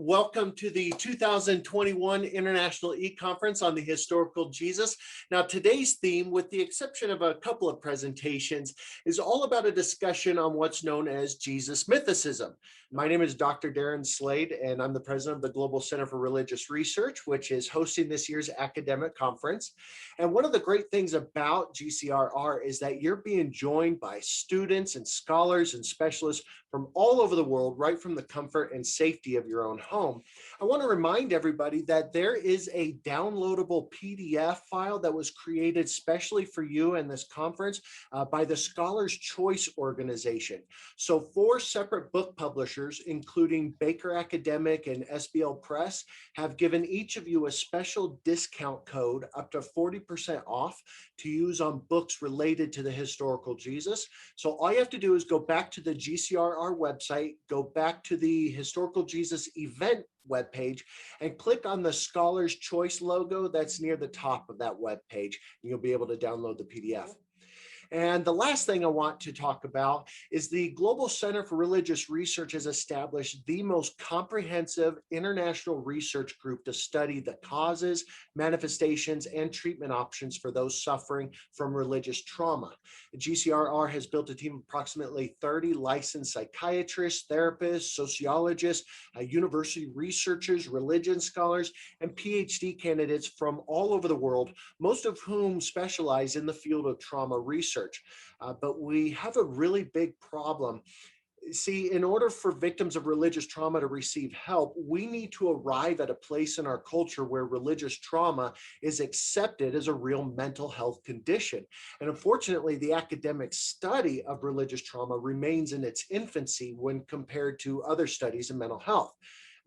Welcome to the 2021 International eConference on the Historical Jesus. Now, today's theme, with the exception of a couple of presentations, is all about a discussion on what's known as Jesus Mythicism. My name is Dr. Darren Slade, and I'm the president of the Global Center for Religious Research, which is hosting this year's academic conference. And one of the great things about GCRR is that you're being joined by students and scholars and specialists from all over the world, right from the comfort and safety of your own home. I want to remind everybody that there is a downloadable PDF file that was created specially for you and this conference by the Scholars Choice Organization. So 4 separate book publishers, including Baker Academic and SBL Press, have given each of you a special discount code up to 40% off to use on books related to the historical Jesus. So all you have to do is go back to the GCRR website, go back to the Historical Jesus event webpage, and click on the Scholars Choice logo that's near the top of that webpage, and you'll be able to download the PDF. And the last thing I want to talk about is the Global Center for Religious Research has established the most comprehensive international research group to study the causes, manifestations, and treatment options for those suffering from religious trauma. The GCRR has built a team of approximately 30 licensed psychiatrists, therapists, sociologists, university researchers, religion scholars, and PhD candidates from all over the world, most of whom specialize in the field of trauma research. But we have a really big problem. See, in order for victims of religious trauma to receive help, we need to arrive at a place in our culture where religious trauma is accepted as a real mental health condition. And unfortunately, the academic study of religious trauma remains in its infancy when compared to other studies in mental health.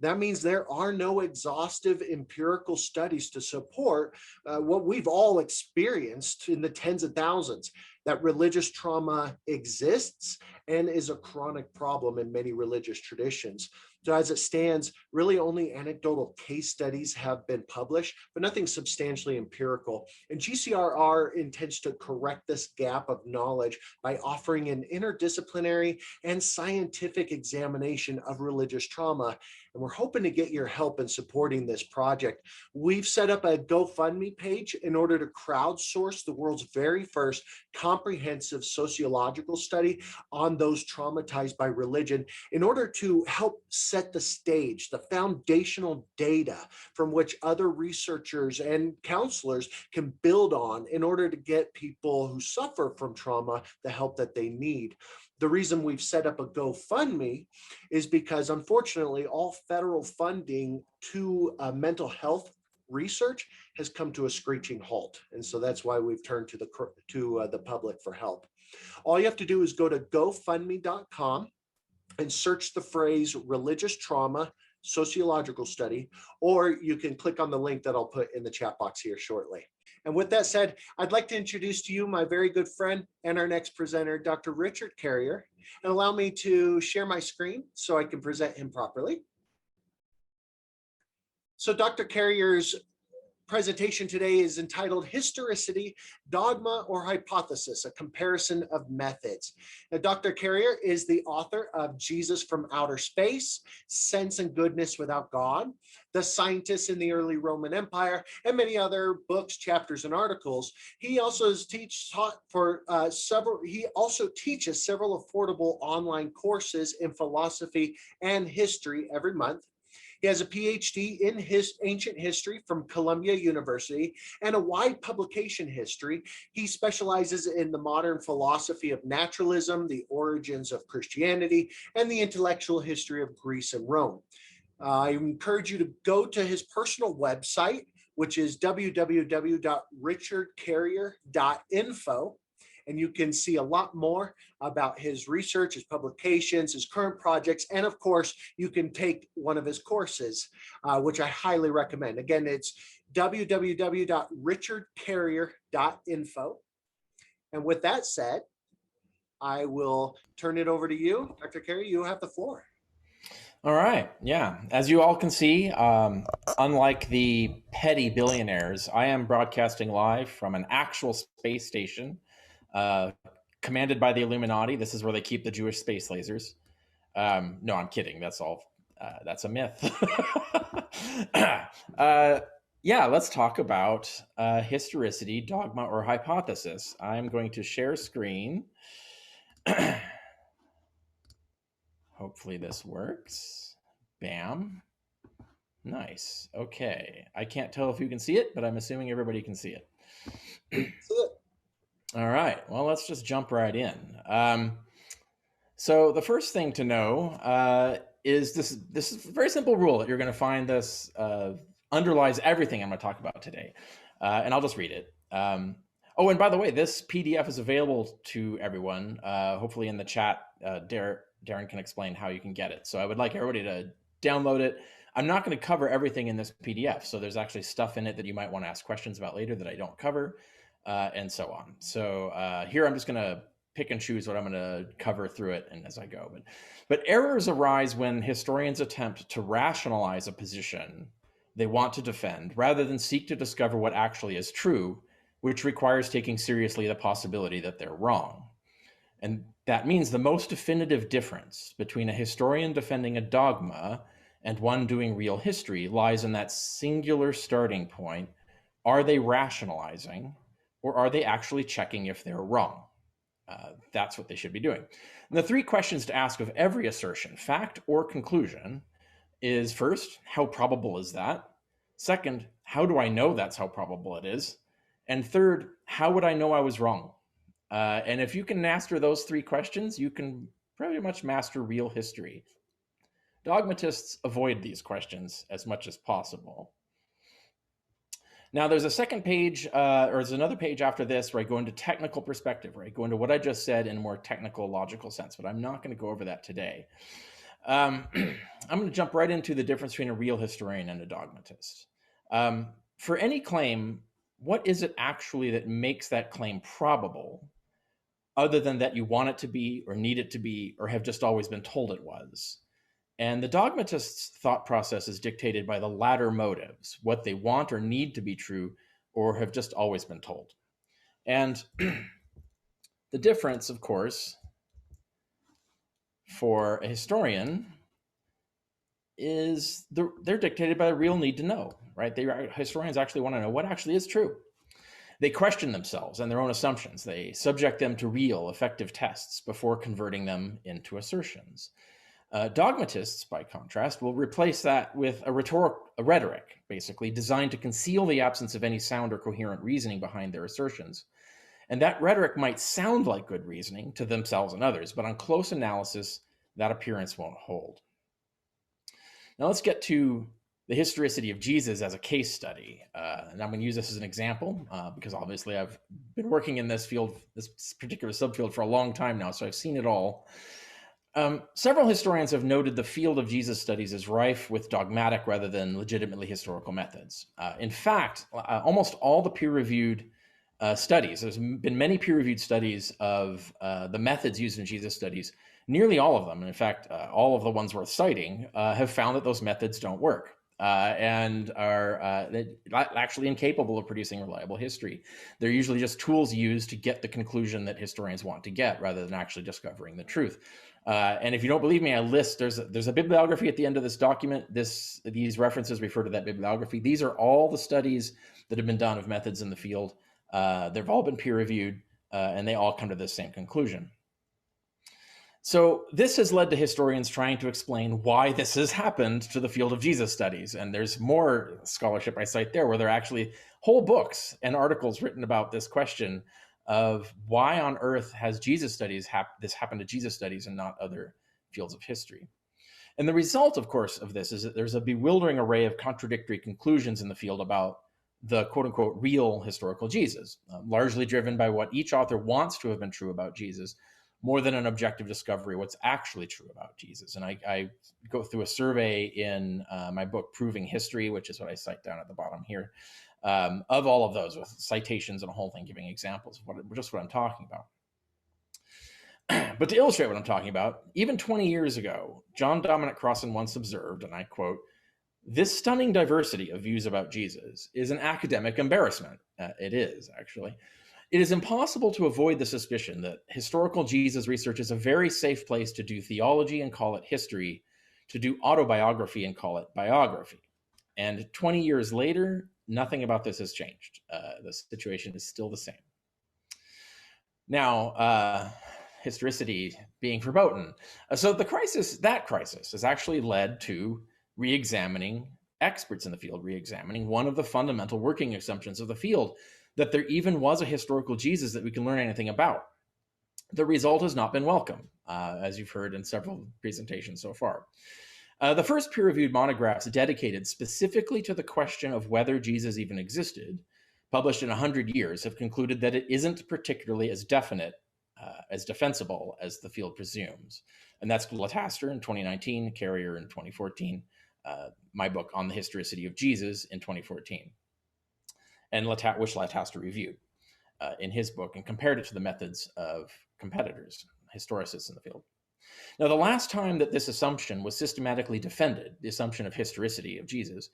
That means there are no exhaustive empirical studies to support what we've all experienced in the tens of thousands, that religious trauma exists and is a chronic problem in many religious traditions. So as it stands, really only anecdotal case studies have been published, but nothing substantially empirical. And GCRR intends to correct this gap of knowledge by offering an interdisciplinary and scientific examination of religious trauma. And we're hoping to get your help in supporting this project. We've set up a GoFundMe page in order to crowdsource the world's very first comprehensive sociological study on those traumatized by religion in order to help set the stage, the foundational data from which other researchers and counselors can build on in order to get people who suffer from trauma the help that they need. The reason we've set up a GoFundMe is because, unfortunately, all federal funding to mental health research has come to a screeching halt. And so that's why we've turned to the public for help. All you have to do is go to GoFundMe.com and search the phrase religious trauma sociological study, or you can click on the link that I'll put in the chat box here shortly. And with that said, I'd like to introduce to you my very good friend and our next presenter, Dr. Richard Carrier, and allow me to share my screen so I can present him properly. So Dr. Carrier's presentation today is entitled Historicity, Dogma or Hypothesis, a Comparison of Methods. Now, Dr. Carrier is the author of Jesus from Outer Space, Sense and Goodness Without God, The Scientists in the Early Roman Empire, and many other books, chapters, and articles. He also teaches several affordable online courses in philosophy and history every month. He has a PhD in ancient history from Columbia University and a wide publication history. He specializes in the modern philosophy of naturalism, the origins of Christianity, and the intellectual history of Greece and Rome. I encourage you to go to his personal website, which is www.richardcarrier.info. And you can see a lot more about his research, his publications, his current projects, and of course, you can take one of his courses, which I highly recommend. Again, it's www.richardcarrier.info. And with that said, I will turn it over to you. Dr. Carrier, you have the floor. All right. Yeah. As you all can see, unlike the petty billionaires, I am broadcasting live from an actual space station commanded by the Illuminati. This is where they keep the Jewish space lasers. No, I'm kidding. That's all That's a myth. Yeah, let's talk about historicity, dogma, or hypothesis. I'm going to share screen. Hopefully this works. Bam. Nice. Okay. I can't tell if you can see it, but I'm assuming everybody can see it. All right. Well, let's just jump right in. So the first thing to know is this is a very simple rule that you're going to find this underlies everything I'm going to talk about today. And I'll just read it. Oh, and by the way, this PDF is available to everyone. Hopefully in the chat, Darren can explain how you can get it. So I would like everybody to download it. I'm not going to cover everything in this PDF. So there's actually stuff in it that you might want to ask questions about later that I don't cover, and so on. So here I'm just going to pick and choose what I'm going to cover through it and as I go. But errors arise when historians attempt to rationalize a position they want to defend rather than seek to discover what actually is true, which requires taking seriously the possibility that they're wrong. And that means the most definitive difference between a historian defending a dogma and one doing real history lies in that singular starting point. Are they rationalizing, or are they actually checking if they're wrong? That's what they should be doing. And the three questions to ask of every assertion, fact or conclusion, is first, how probable is that? Second, how do I know that's how probable it is? And third, how would I know I was wrong? And if you can master those three questions, you can pretty much master real history. Dogmatists avoid these questions as much as possible. Now, there's a second page, or there's another page after this where I go into technical perspective, where I go into what I just said in a more technical, logical sense, but I'm not going to go over that today. I'm going to jump right into the difference between a real historian and a dogmatist. For any claim, what is it actually that makes that claim probable, other than that you want it to be, or need it to be, or have just always been told it was? And the dogmatist's thought process is dictated by the latter motives, what they want or need to be true, or have just always been told. And the difference, of course, for a historian is they're dictated by the real need to know, right? Historians actually want to know what actually is true. They question themselves and their own assumptions. They subject them to real, effective tests before converting them into assertions. Dogmatists, by contrast, will replace that with a rhetoric, basically, designed to conceal the absence of any sound or coherent reasoning behind their assertions. And that rhetoric might sound like good reasoning to themselves and others, but on close analysis, that appearance won't hold. Now let's get to the historicity of Jesus as a case study. And I'm going to use this as an example because obviously I've been working in this field, this particular subfield, for a long time now, so I've seen it all. Several historians have noted the field of Jesus studies is rife with dogmatic rather than legitimately historical methods. In fact, almost all the peer-reviewed studies, there's been many peer-reviewed studies of the methods used in Jesus studies. Nearly all of them, and in fact, all of the ones worth citing, have found that those methods don't work and are actually incapable of producing reliable history. They're usually just tools used to get the conclusion that historians want to get rather than actually discovering the truth. And if you don't believe me, I list, there's a bibliography at the end of this document. These references refer to that bibliography. These are all the studies that have been done of methods in the field. They've all been peer-reviewed, and they all come to the same conclusion. So this has led to historians trying to explain why this has happened to the field of Jesus studies. And there's more scholarship I cite there where there are actually whole books and articles written about this question of why on earth has Jesus studies this happened to Jesus studies and not other fields of history. And the result, of course, of this is that there's a bewildering array of contradictory conclusions in the field about the quote-unquote real historical Jesus, largely driven by what each author wants to have been true about Jesus, more than an objective discovery what's actually true about Jesus. And I go through a survey in my book, Proving History, which is what I cite down at the bottom here, of all of those with citations and a whole thing giving examples of just what I'm talking about. But to illustrate what I'm talking about, even 20 years ago, John Dominic Crossan once observed, and I quote, "This stunning diversity of views about Jesus is an academic embarrassment." It is, actually. "It is impossible to avoid the suspicion that historical Jesus research is a very safe place to do theology and call it history, to do autobiography and call it biography. And 20 years later, nothing about this has changed. The situation is still the same. Now, historicity being verboten. So that crisis has actually led to re-examining experts in the field, re-examining one of the fundamental working assumptions of the field, that there even was a historical Jesus that we can learn anything about. The result has not been welcome, as you've heard in several presentations so far. The first peer-reviewed monographs dedicated specifically to the question of whether Jesus even existed, published in 100 years, have concluded that it isn't particularly as definite, as defensible as the field presumes. And that's Lataster in 2019, Carrier in 2014, my book on the historicity of Jesus in 2014, and which Lataster reviewed in his book and compared it to the methods of competitors, historicists in the field. Now, the last time that this assumption was systematically defended, the assumption of historicity of Jesus,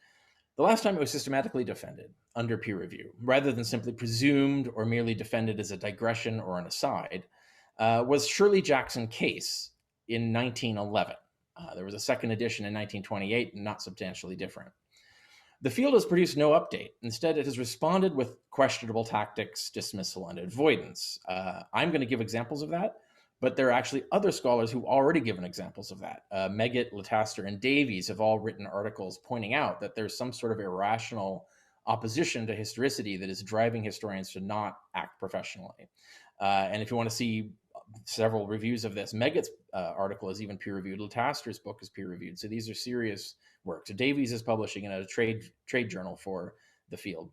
the last time it was systematically defended under peer review, rather than simply presumed or merely defended as a digression or an aside, was Shirley Jackson Case in 1911. There was a second edition in 1928, not substantially different. The field has produced no update. Instead, it has responded with questionable tactics, dismissal, and avoidance. I'm going to give examples of that, but there are actually other scholars who've already given examples of that. Meggitt, Lataster, and Davies have all written articles pointing out that there's some sort of irrational opposition to historicity that is driving historians to not act professionally. And if you want to see several reviews of this, Meggitt's article is even peer-reviewed. Lataster's book is peer-reviewed. So these are serious work. So Davies is publishing in a trade journal for the field.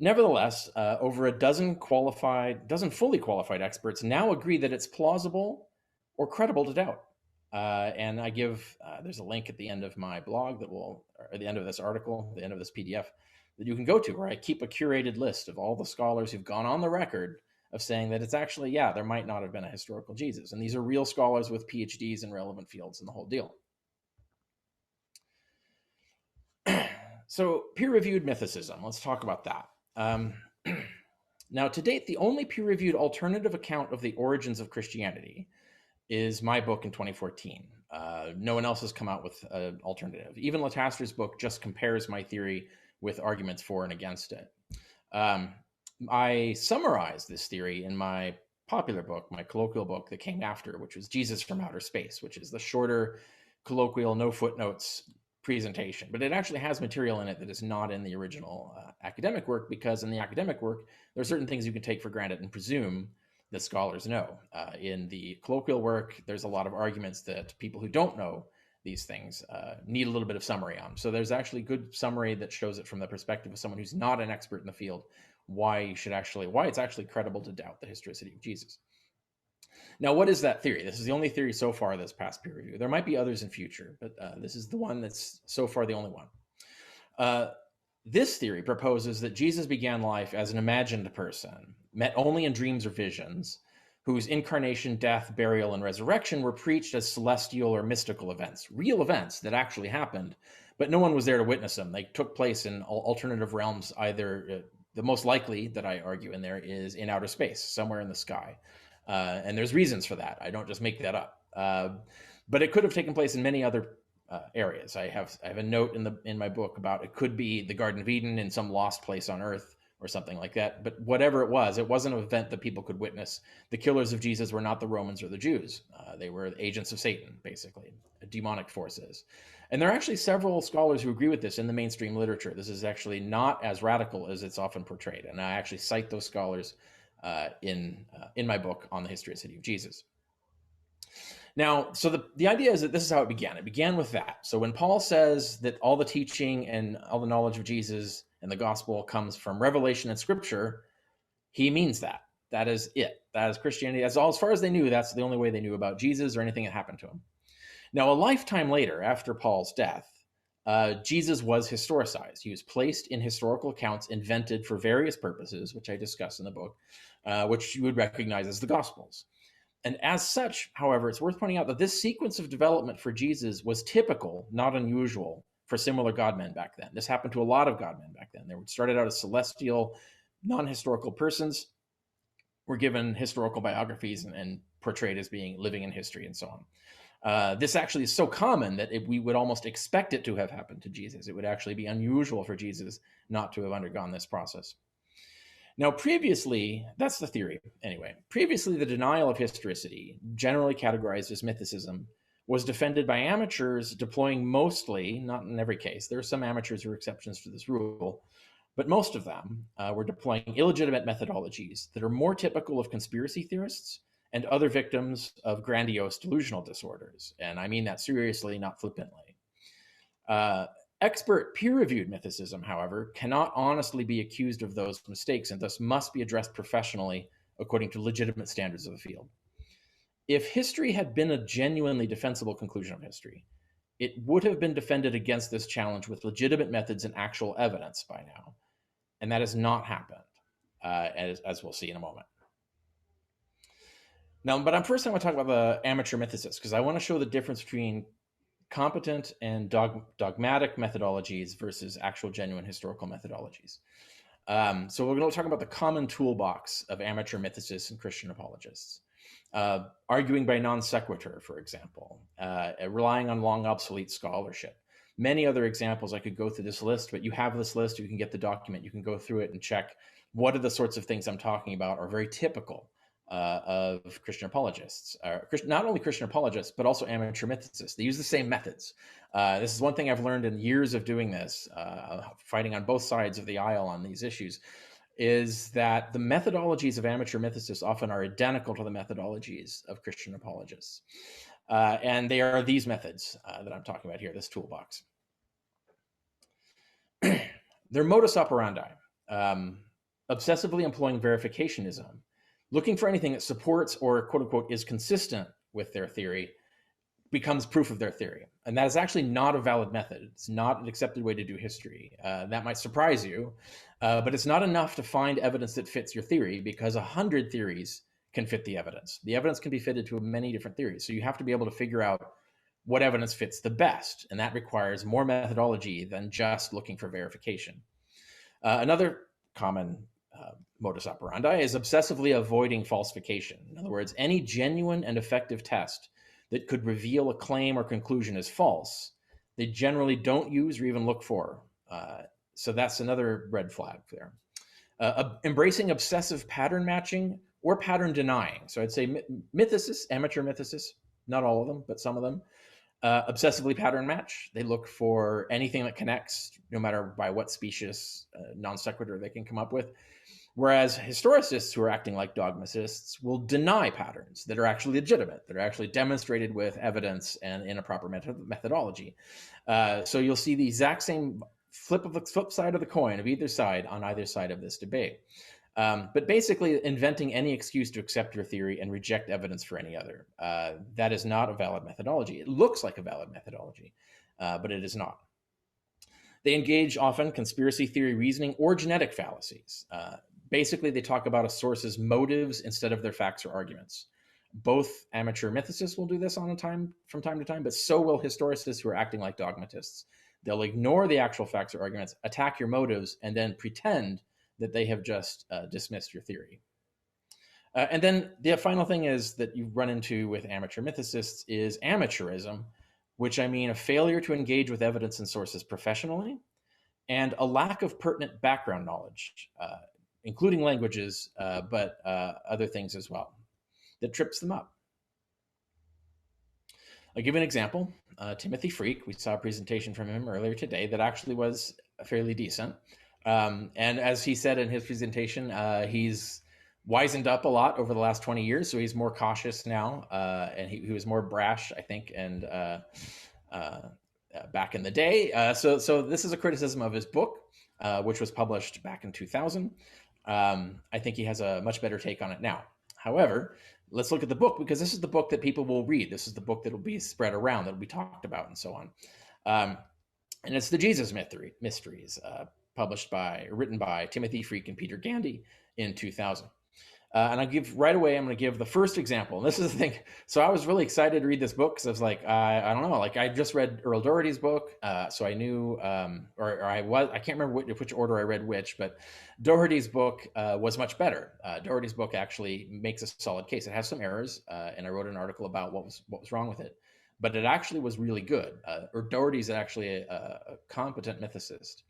Nevertheless, over a dozen fully qualified experts now agree that it's plausible or credible to doubt. And I give, there's a link at the end of my blog or at the end of this article, the end of this PDF, that you can go to, where I keep a curated list of all the scholars who've gone on the record of saying that it's actually, yeah, there might not have been a historical Jesus. And these are real scholars with PhDs in relevant fields and the whole deal. So peer-reviewed mythicism, let's talk about that. Now, to date, the only peer-reviewed alternative account of the origins of Christianity is my book in 2014. No one else has come out with an alternative. Even Lataster's book just compares my theory with arguments for and against it. I summarized this theory in my popular book, my colloquial book that came after, which was Jesus from Outer Space, which is the shorter, colloquial, no footnotes presentation. But it actually has material in it that is not in the original academic work, because in the academic work, there are certain things you can take for granted and presume that scholars know. In the colloquial work, there's a lot of arguments that people who don't know these things need a little bit of summary on. So there's actually good summary that shows it from the perspective of someone who's not an expert in the field, why it's actually credible to doubt the historicity of Jesus. Now, what is that theory? This is the only theory so far that's passed peer review. There might be others in future, but this is the one that's so far the only one. This theory proposes that Jesus began life as an imagined person, met only in dreams or visions, whose incarnation, death, burial, and resurrection were preached as celestial or mystical events, real events that actually happened, but no one was there to witness them. They took place in alternative realms. Either the most likely that I argue in there is in outer space, somewhere in the sky. And there's reasons for that. I don't just make that up. But it could have taken place in many other areas. I have a note in my book about it could be the Garden of Eden in some lost place on Earth or something like that. But whatever it wasn't an event that people could witness. The killers of Jesus were not the Romans or the Jews. They were agents of Satan, basically, demonic forces. And there are actually several scholars who agree with this in the mainstream literature. This is actually not as radical as it's often portrayed. And I actually cite those scholars in my book on the historicity of Jesus. Now, so the idea is that this is how it began. It began with that. So when Paul says that all the teaching and all the knowledge of Jesus and the gospel comes from revelation and scripture, he means that. That is it. That is Christianity. As far as they knew, that's the only way they knew about Jesus or anything that happened to him. Now, a lifetime later, after Paul's death, Jesus was historicized. He was placed in historical accounts invented for various purposes, which I discuss in the book, which you would recognize as the Gospels. And as such, however, it's worth pointing out that this sequence of development for Jesus was typical, not unusual, for similar God-men back then. This happened to a lot of God-men back then. They started out as celestial, non-historical persons, were given historical biographies and portrayed as being living in history and so on. This actually is so common that we would almost expect it to have happened to Jesus. It would actually be unusual for Jesus not to have undergone this process. Now, previously, that's the theory anyway. Previously, the denial of historicity, generally categorized as mythicism, was defended by amateurs deploying mostly, not in every case, there are some amateurs who are exceptions to this rule, but most of them were deploying illegitimate methodologies that are more typical of conspiracy theorists and other victims of grandiose delusional disorders. And I mean that seriously, not flippantly. Expert peer-reviewed mythicism, however, cannot honestly be accused of those mistakes and thus must be addressed professionally according to legitimate standards of the field. If history had been a genuinely defensible conclusion of history, it would have been defended against this challenge with legitimate methods and actual evidence by now. And that has not happened, as we'll see in a moment. Now, but first I want to talk about the amateur mythicists, because I want to show the difference between competent and dogmatic methodologies versus actual genuine historical methodologies. So we're going to talk about the common toolbox of amateur mythicists and Christian apologists. Arguing by non sequitur, for example, relying on long obsolete scholarship. Many other examples. I could go through this list, but you have this list, you can get the document, you can go through it and check what are the sorts of things I'm talking about are very typical of Christian apologists, not only Christian apologists, but also amateur mythicists. They use the same methods. This is one thing I've learned in years of doing this, fighting on both sides of the aisle on these issues, is that the methodologies of amateur mythicists often are identical to the methodologies of Christian apologists. And they are these methods that I'm talking about here, this toolbox. Their modus operandi, obsessively employing verificationism, looking for anything that supports or quote unquote is consistent with their theory becomes proof of their theory. And that is actually not a valid method. It's not an accepted way to do history. That might surprise you, but it's not enough to find evidence that fits your theory, because 100 theories can fit the evidence. The evidence can be fitted to many different theories. So you have to be able to figure out what evidence fits the best. And that requires more methodology than just looking for verification. Another common modus operandi is obsessively avoiding falsification. In other words, any genuine and effective test that could reveal a claim or conclusion as false, they generally don't use or even look for. So that's another red flag there. Embracing obsessive pattern matching or pattern denying. So I'd say mythicists, amateur mythicists, not all of them, but some of them, obsessively pattern match. They look for anything that connects, no matter by what specious non sequitur they can come up with. Whereas historicists who are acting like dogmatists will deny patterns that are actually legitimate, that are actually demonstrated with evidence and in a proper methodology. So you'll see the exact same flip side of the coin of either side on either side of this debate. But basically inventing any excuse to accept your theory and reject evidence for any other. That is not a valid methodology. It looks like a valid methodology, but it is not. They engage often conspiracy theory reasoning or genetic fallacies. Basically, they talk about a source's motives instead of their facts or arguments. Both amateur mythicists will do this from time to time, but so will historicists who are acting like dogmatists. They'll ignore the actual facts or arguments, attack your motives, and then pretend that they have just dismissed your theory. And then the final thing is that you run into with amateur mythicists is amateurism, which I mean a failure to engage with evidence and sources professionally, and a lack of pertinent background knowledge, including languages, but other things as well, that trips them up. I'll give an example. Timothy Freak, we saw a presentation from him earlier today that actually was fairly decent. And as he said in his presentation, he's wizened up a lot over the last 20 years, so he's more cautious now, and he was more brash, I think, and back in the day. So this is a criticism of his book, which was published back in 2000. I think he has a much better take on it now. However, let's look at the book, because this is the book that people will read. This is the book that will be spread around, that will be talked about, and so on. And it's the Jesus Mysteries, written by Timothy Freak and Peter Gandy in 2000. And I'm going to give the first example. And this is the thing. So I was really excited to read this book because I was like, I don't know, like I just read Earl Doherty's book. So I knew, I can't remember which order I read which, but Doherty's book was much better. Doherty's book actually makes a solid case. It has some errors. And I wrote an article about what was wrong with it. but it actually was really good. Or Doherty's actually a competent mythicist,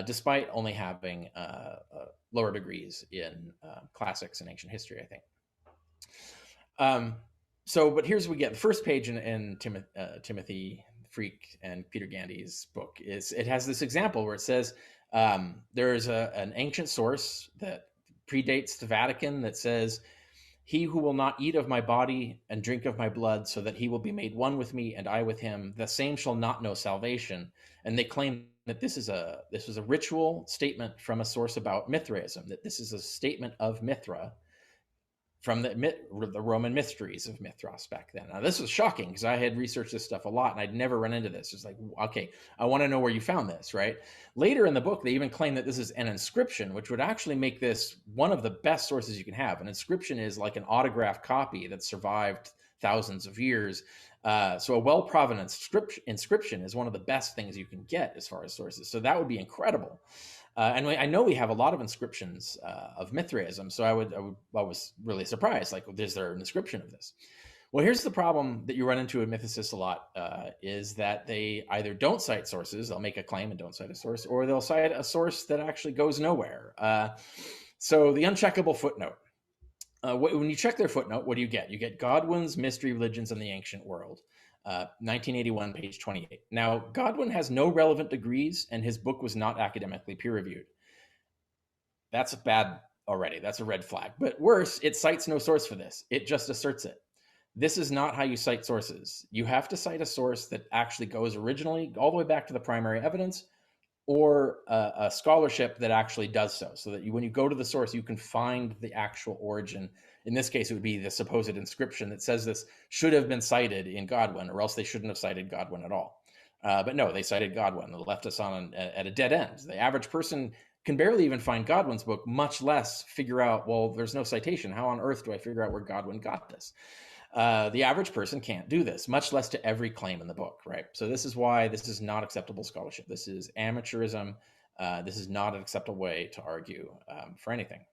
despite only having lower degrees in classics and ancient history, I think. But here's what we get. The first page in Timothy Freak and Peter Gandy's book it has this example where it says there's an ancient source that predates the Vatican that says, "He who will not eat of my body and drink of my blood, so that he will be made one with me and I with him, the same shall not know salvation." And they claim that this was a ritual statement from a source about Mithraism, that this is a statement of Mithra from the Roman mysteries of Mithras back then. Now, this was shocking because I had researched this stuff a lot and I'd never run into this. It's like, okay, I want to know where you found this, right? Later in the book, they even claim that this is an inscription, which would actually make this one of the best sources you can have. An inscription is like an autographed copy that survived thousands of years. So a well-provenance inscription is one of the best things you can get as far as sources. So that would be incredible. And I know we have a lot of inscriptions of Mithraism, so I was really surprised. Like, is there an inscription of this? Well, here's the problem that you run into with mythicists a lot, is that they either don't cite sources, they'll make a claim and don't cite a source, or they'll cite a source that actually goes nowhere. So the uncheckable footnote. When you check their footnote, what do you get? You get Godwin's Mystery Religions in the Ancient World. 1981, page 28. Now, Godwin has no relevant degrees, and his book was not academically peer-reviewed. That's bad already. That's a red flag. But worse, it cites no source for this. It just asserts it. This is not how you cite sources. You have to cite a source that actually goes originally all the way back to the primary evidence, or a scholarship that actually does so that when you go to the source, you can find the actual origin. In this case, it would be the supposed inscription that says this should have been cited in Godwin, or else they shouldn't have cited Godwin at all. But no, they cited Godwin. They left us at a dead end. The average person can barely even find Godwin's book, much less figure out, well, there's no citation. How on earth do I figure out where Godwin got this? The average person can't do this, much less to every claim in the book, right? So this is why this is not acceptable scholarship. This is amateurism. This is not an acceptable way to argue for anything.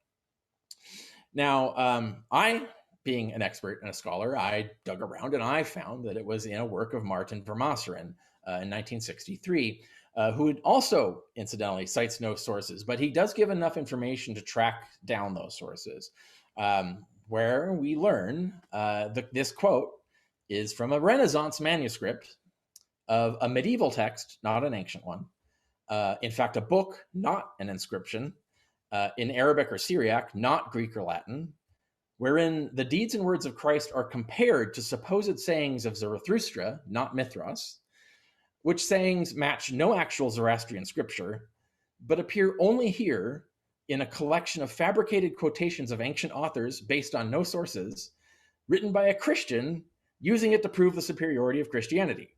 Now, I, being an expert and a scholar, I dug around and I found that it was in a work of Martin Vermaseren in 1963, who also, incidentally, cites no sources, but he does give enough information to track down those sources. Where we learn this quote is from a Renaissance manuscript of a medieval text, not an ancient one. In fact, a book, not an inscription, in Arabic or Syriac, not Greek or Latin, wherein the deeds and words of Christ are compared to supposed sayings of Zarathustra, not Mithras, which sayings match no actual Zoroastrian scripture, but appear only here in a collection of fabricated quotations of ancient authors based on no sources, written by a Christian, using it to prove the superiority of Christianity.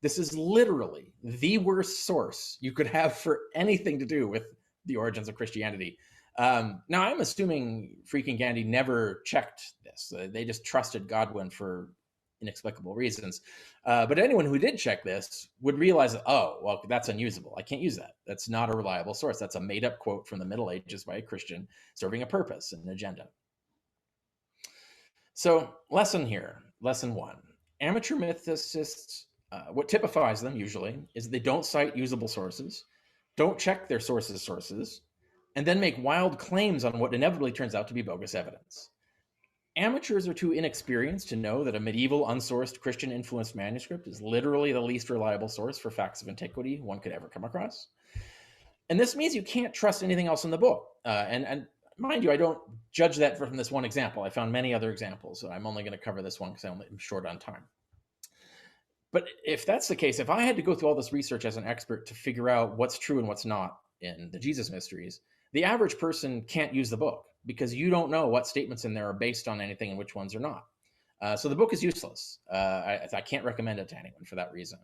This is literally the worst source you could have for anything to do with the origins of Christianity. Now, I'm assuming Freak and Gandy never checked this. They just trusted Godwin for inexplicable reasons. But anyone who did check this would realize that, oh, well, that's unusable. I can't use that. That's not a reliable source. That's a made-up quote from the Middle Ages by a Christian serving a purpose and an agenda. So, lesson here, lesson 1. Amateur mythicists, what typifies them usually is they don't cite usable sources, don't check their sources, and then make wild claims on what inevitably turns out to be bogus evidence. Amateurs are too inexperienced to know that a medieval, unsourced, Christian-influenced manuscript is literally the least reliable source for facts of antiquity one could ever come across. And this means you can't trust anything else in the book. And mind you, I don't judge that from this one example. I found many other examples, so I'm only going to cover this one because I'm short on time. But if that's the case, if I had to go through all this research as an expert to figure out what's true and what's not in the Jesus mysteries, the average person can't use the book because you don't know what statements in there are based on anything and which ones are not. So the book is useless. I can't recommend it to anyone for that reason.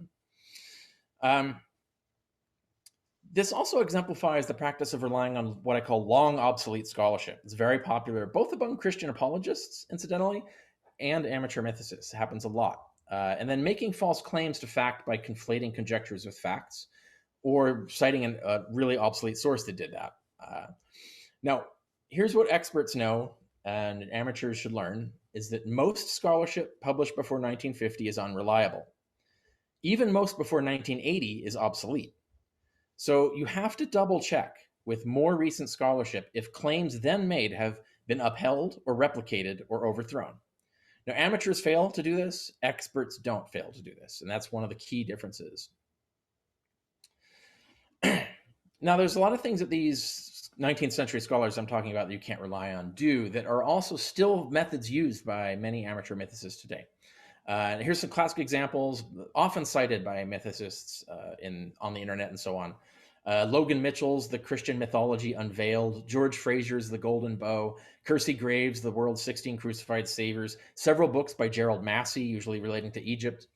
This also exemplifies the practice of relying on what I call long obsolete scholarship. It's very popular both among Christian apologists, incidentally, and amateur mythicists. It happens a lot. And then making false claims to fact by conflating conjectures with facts, or citing a really obsolete source that did that. Now, here's what experts know and amateurs should learn, is that most scholarship published before 1950 is unreliable. Even most before 1980 is obsolete. So you have to double check with more recent scholarship if claims then made have been upheld or replicated or overthrown. Now, amateurs fail to do this, experts don't fail to do this, and that's one of the key differences. Now, there's a lot of things that these 19th century scholars I'm talking about that you can't rely on do that are also still methods used by many amateur mythicists today. Here's some classic examples, often cited by mythicists on the internet and so on. Logan Mitchell's The Christian Mythology Unveiled, George Fraser's The Golden Bow, Kersey Graves' The World's 16 Crucified Saviors, several books by Gerald Massey, usually relating to Egypt.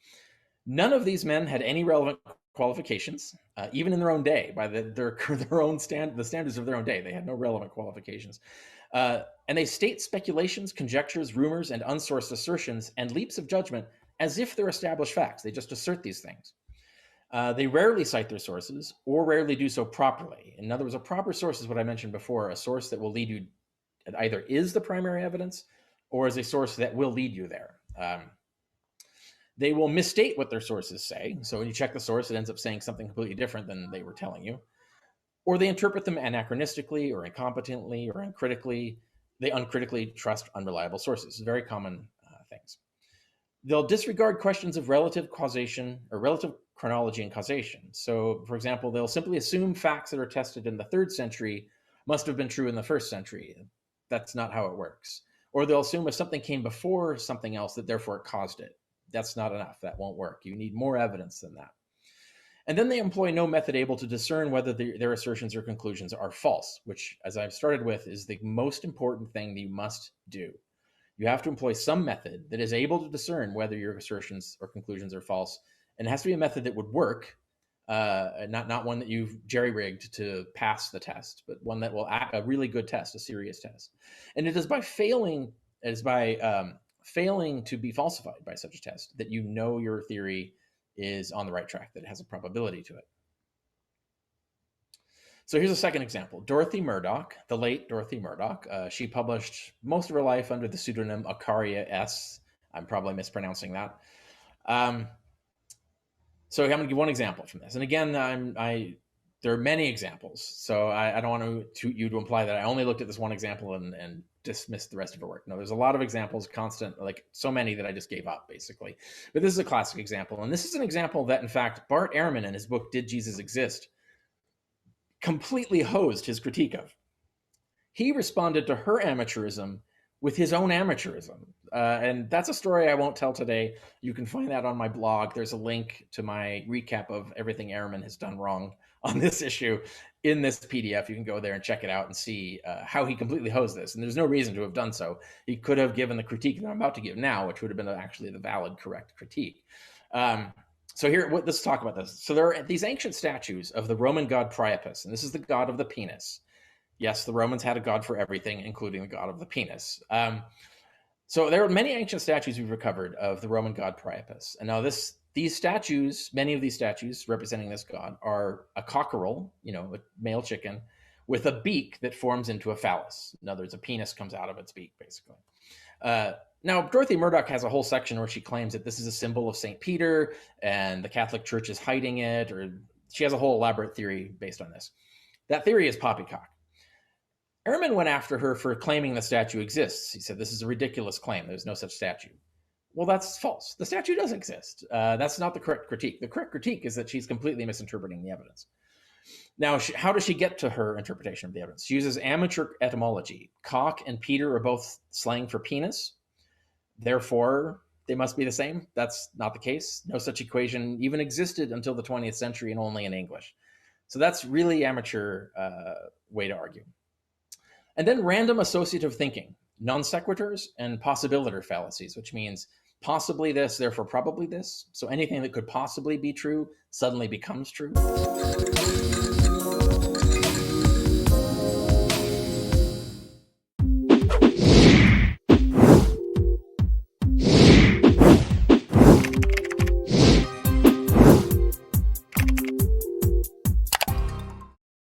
None of these men had any relevant qualifications, even in their own day, by the standards of their own day. They had no relevant qualifications. And they state speculations, conjectures, rumors, and unsourced assertions and leaps of judgment as if they're established facts. They just assert these things. They rarely cite their sources or rarely do so properly. In other words, a proper source is what I mentioned before, a source that will lead you, either is the primary evidence or is a source that will lead you there. They will misstate what their sources say. So when you check the source, it ends up saying something completely different than they were telling you. Or they interpret them anachronistically or incompetently or uncritically. They uncritically trust unreliable sources. Very common things. They'll disregard questions of relative causation or relative chronology and causation. So, for example, they'll simply assume facts that are tested in the 3rd century must have been true in the 1st century. That's not how it works. Or they'll assume if something came before something else, that therefore it caused it. That's not enough. That won't work. You need more evidence than that. And then they employ no method able to discern whether their assertions or conclusions are false, which, as I've started with, is the most important thing that you must do. You have to employ some method that is able to discern whether your assertions or conclusions are false. And it has to be a method that would work, not one that you've jerry-rigged to pass the test, but one that will act a really good test, a serious test. And it is by failing to be falsified by such a test that you know your theory is on the right track, that it has a probability to it. So here's a second example. Dorothy Murdoch, the late Dorothy Murdoch, she published most of her life under the pseudonym Acaria S. I'm probably mispronouncing that. So I'm going to give one example from this. And again, there are many examples. So I don't want you to imply that I only looked at this one example and dismissed the rest of her work. No, there's a lot of examples, like so many that I just gave up, basically. But this is a classic example. And this is an example that, in fact, Bart Ehrman in his book, Did Jesus Exist?, completely hosed his critique of. He responded to her amateurism with his own amateurism. And that's a story I won't tell today. You can find that on my blog. There's a link to my recap of everything Ehrman has done wrong on this issue in this PDF. You can go there and check it out and see how he completely hosed this. And there's no reason to have done so. He could have given the critique that I'm about to give now, which would have been actually the valid, correct critique. So here, let's talk about this. So there are these ancient statues of the Roman god Priapus, and this is the god of the penis. Yes, the Romans had a god for everything, including the god of the penis. So there are many ancient statues we've recovered of the Roman god Priapus. And now these statues, many of these statues representing this god, are a cockerel, a male chicken, with a beak that forms into a phallus. In other words, a penis comes out of its beak, basically. Now, Dorothy Murdoch has a whole section where she claims that this is a symbol of St. Peter and the Catholic Church is hiding it, or she has a whole elaborate theory based on this. That theory is poppycock. Ehrman went after her for claiming the statue exists. He said, this is a ridiculous claim. There's no such statue. Well, that's false. The statue does exist. That's not the correct critique. The correct critique is that she's completely misinterpreting the evidence. Now, how does she get to her interpretation of the evidence? She uses amateur etymology. Cock and Peter are both slang for penis. Therefore, they must be the same. That's not the case. No such equation even existed until the 20th century and only in English. So that's really amateur way to argue. And then random associative thinking, non sequiturs and possibilitor fallacies, which means possibly this, therefore probably this. So anything that could possibly be true suddenly becomes true.